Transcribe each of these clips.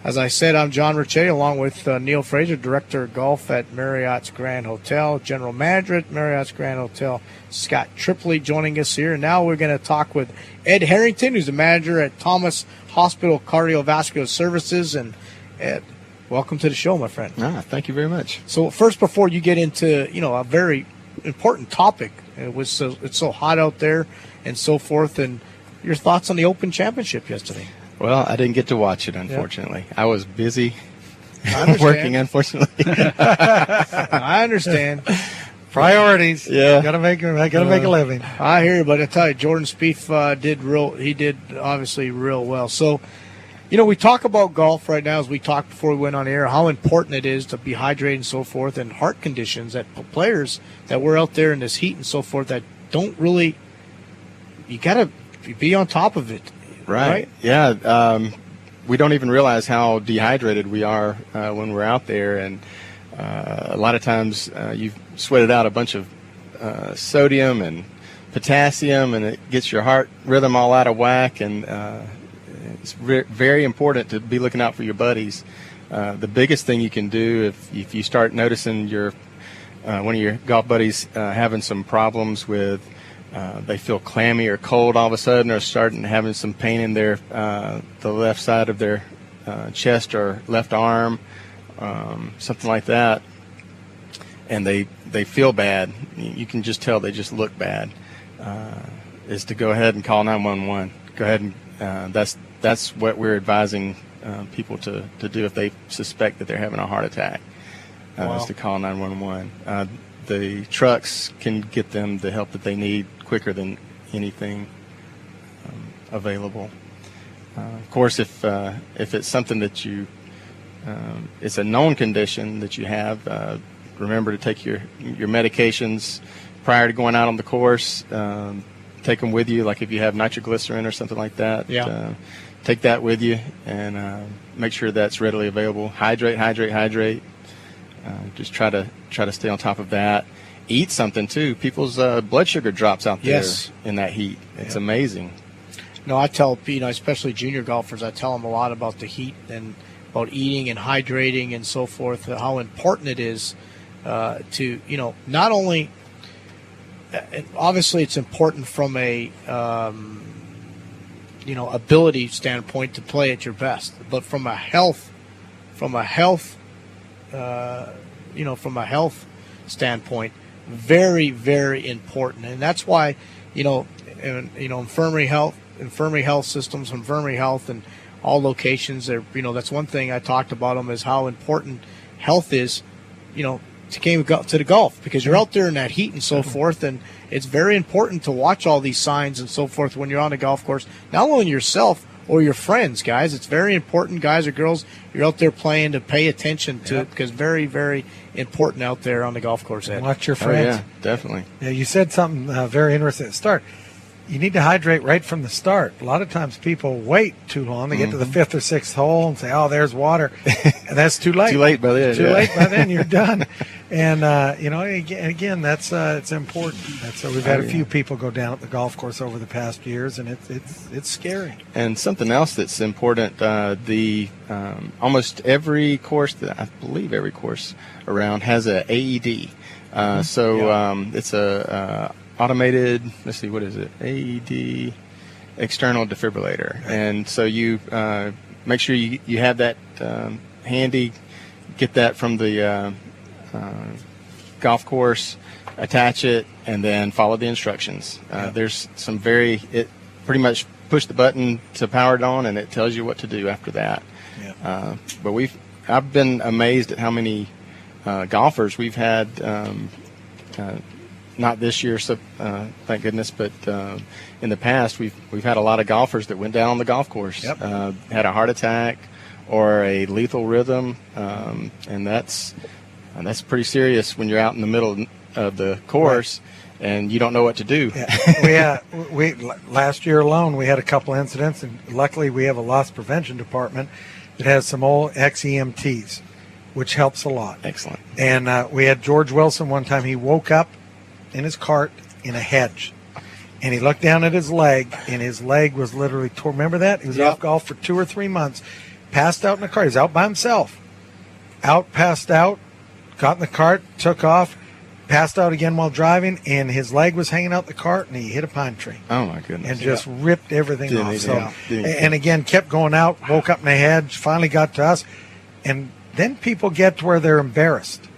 As I said, I'm John Racciatti, along with Neil Fraser, Director of Golf at Marriott's Grand Hotel, General Manager at Marriott's Grand Hotel, Scott Tripoli joining us here. And now we're going to talk with Ed Herrington, who's the manager at Thomas Hospital Cardiovascular Services. And Ed, welcome to the show, my friend. Thank you very much. So first, before you get into, a very important topic, it's so hot out there and so forth, and your thoughts on the Open Championship yesterday. Well, I didn't get to watch it, unfortunately. Yep. I was busy working, unfortunately. I understand. Priorities. Yeah. Gotta make a living. I hear you, but I tell you, Jordan Spieth did obviously real well. So, we talk about golf right now, as we talked before we went on air, how important it is to be hydrated and so forth, and heart conditions that players that were out there in this heat and so forth that don't really, you got to be on top of it. Right? Yeah. We don't even realize how dehydrated we are when we're out there. And a lot of times you've sweated out a bunch of sodium and potassium, and it gets your heart rhythm all out of whack. And it's very important to be looking out for your buddies. The biggest thing you can do if you start noticing one of your golf buddies having some problems with they feel clammy or cold all of a sudden, or starting having some pain in the left side of their chest or left arm, something like that, and they feel bad. You can just tell they just look bad. Is to go ahead and call 911. Go ahead and that's what we're advising people to do if they suspect that they're having a heart attack. Wow. Is to call 911. The trucks can get them the help that they need quicker than anything available. Of course, if it's something that it's a known condition that you have, remember to take your medications prior to going out on the course. Take them with you, like if you have nitroglycerin or something like that. Yeah. Take that with you and make sure that's readily available. Hydrate. Just try to stay on top of that. Eat something too. People's blood sugar drops out there in that heat. It's amazing. No, I tell especially junior golfers, I tell them a lot about the heat and about eating and hydrating and so forth. How important it is to not only. Obviously, it's important from a ability standpoint to play at your best, but from a health standpoint, very, very important. And that's why, infirmary health systems, infirmary health, and all locations. That's one thing I talked about them, is how important health is, to the golf, because you're out there in that heat and so forth, and it's very important to watch all these signs and so forth when you're on a golf course. Not only yourself or your friends, guys. It's very important, guys or girls, you're out there playing, to pay attention to it, because very, very important out there on the golf course. Ed. Watch your friends. Oh, yeah, definitely. Yeah, you said something very interesting at the start. You need to hydrate right from the start. A lot of times people wait too long. They get to the fifth or sixth hole and say, "Oh, there's water," and that's too late. Too late by then. Late by then. You're done. And again, that's it's important. We've had a few people go down at the golf course over the past years, and it's scary. And something else that's important: almost every course every course around has a AED. It's a automated, let's see, what is it? AED, external defibrillator. And so you make sure you have that handy, get that from the golf course, attach it, and then follow the instructions. There's some it pretty much push the button to power it on, and it tells you what to do after that. Yeah. But I've been amazed at how many golfers we've had, not this year, so thank goodness, but in the past we've had a lot of golfers that went down on the golf course, had a heart attack or a lethal rhythm, and that's pretty serious when you're out in the middle of the course and you don't know what to do. Yeah. We last year alone we had a couple incidents, and luckily we have a loss prevention department that has some old ex-EMTs, which helps a lot. Excellent. And we had George Wilson one time. He woke up in his cart in a hedge, and he looked down at his leg, and his leg was literally torn. Remember that? He was off golf for 2 or 3 months passed out in the car. He's out by himself. Passed out, got in the cart, took off, passed out again while driving, and his leg was hanging out the cart, and he hit a pine tree. Oh, my goodness. And just ripped everything Didn't off. even- And again, kept going out, woke up in the head, finally got to us. And then people get to where they're embarrassed.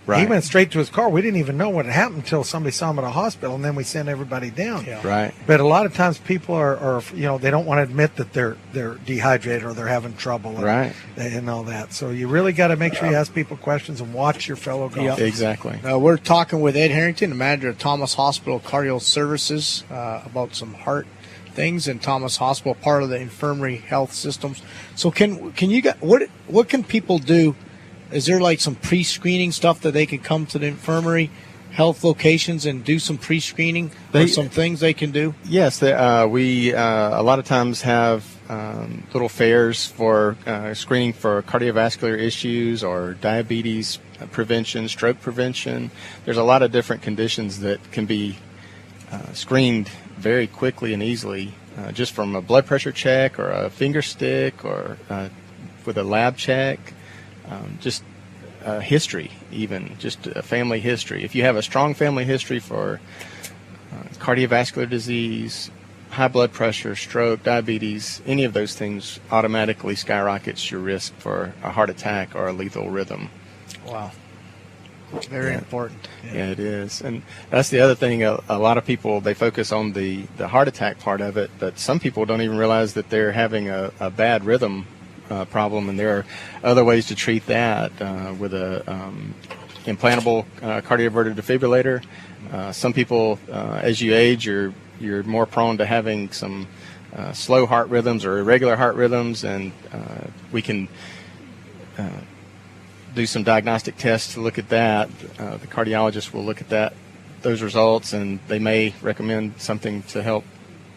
Right. He went straight to his car. We didn't even know what had happened until somebody saw him at a hospital, and then we sent everybody down. Yeah. Right. But a lot of times people are they don't want to admit that they're dehydrated or they're having trouble, Right. and all that. So you really got to make sure you ask people questions and watch your fellow golfers. Exactly. We're talking with Ed Herrington, the manager of Thomas Hospital Cardio Services, about some heart things, and Thomas Hospital, part of the infirmary health systems. So can you get what can people do? Is there like some pre-screening stuff that they can come to the infirmary health locations and do some pre-screening or some things they can do? Yes, we a lot of times have little fairs for screening for cardiovascular issues or diabetes prevention, stroke prevention. There's a lot of different conditions that can be screened very quickly and easily just from a blood pressure check or a finger stick or with a lab check. Just history, even just a family history. If you have a strong family history for cardiovascular disease, high blood pressure, stroke, diabetes, any of those things automatically skyrockets your risk for a heart attack or a lethal rhythm. Wow. Very important. Yeah, it is. And that's the other thing. A lot of people, they focus on the heart attack part of it, but some people don't even realize that they're having a bad rhythm problem, and there are other ways to treat that with a implantable cardioverter defibrillator. Some people, as you age, you're more prone to having some slow heart rhythms or irregular heart rhythms, and we can do some diagnostic tests to look at that. The cardiologist will look at those results, and they may recommend something to help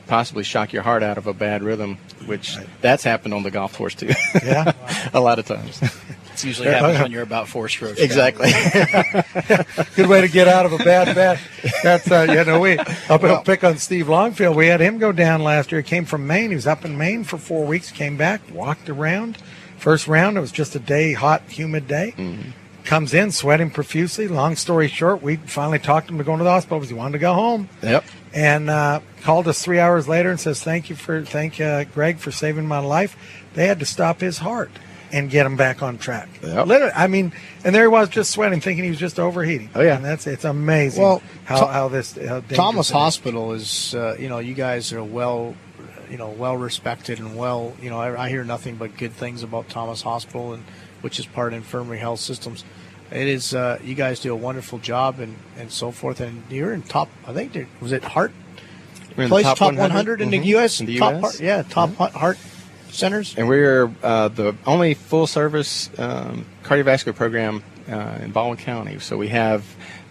possibly shock your heart out of a bad rhythm, which that's happened on the golf course too. Yeah. A lot of times. It usually happens when you're about 4 strokes. Exactly. Good way to get out of a bad bet. That's I'll pick on Steve Longfield. We had him go down last year. He came from Maine. He was up in Maine for 4 weeks. Came back, walked around. First round, it was just a day, hot, humid day. Mm-hmm. Comes in, sweating profusely. Long story short, we finally talked him to go to the hospital because he wanted to go home. Yep. And called us 3 hours later and says, thank you, Greg, for saving my life. They had to stop his heart and get him back on track. Yep. Literally, I mean, and there he was just sweating, thinking he was just overheating. Oh, yeah. And it's amazing how Thomas Hospital is, you guys are well respected and I hear nothing but good things about Thomas Hospital, and which is part of infirmary health systems. It is, you guys do a wonderful job and so forth. And you're in top, I think, was it Heart? We're in Place the top 100 in the U.S.? In the top U.S. Top heart centers. And we're the only full-service cardiovascular program in Baldwin County. So we have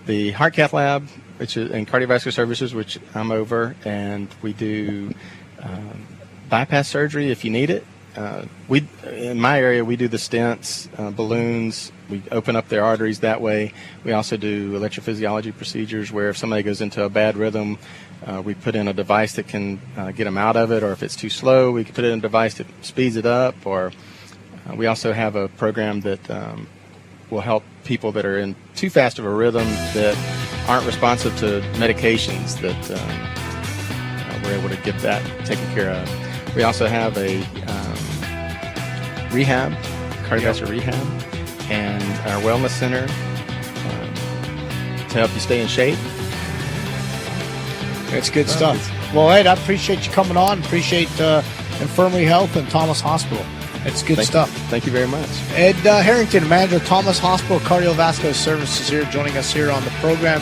the heart cath lab, which is in cardiovascular services, which I'm over, and we do bypass surgery if you need it. In my area, we do the stents, balloons. We open up their arteries that way. We also do electrophysiology procedures where if somebody goes into a bad rhythm, we put in a device that can get them out of it, or if it's too slow, we can put in a device that speeds it up. Or we also have a program that will help people that are in too fast of a rhythm that aren't responsive to medications, that we're able to get that taken care of. We also have a rehab, cardiovascular rehab, and our wellness center to help you stay in shape. It's good stuff. Well, Ed, I appreciate you coming on. Appreciate Infirmary Health and Thomas Hospital. It's good stuff. Thank you very much. Ed Herrington, manager of Thomas Hospital Cardiovascular Services, here joining us here on the program.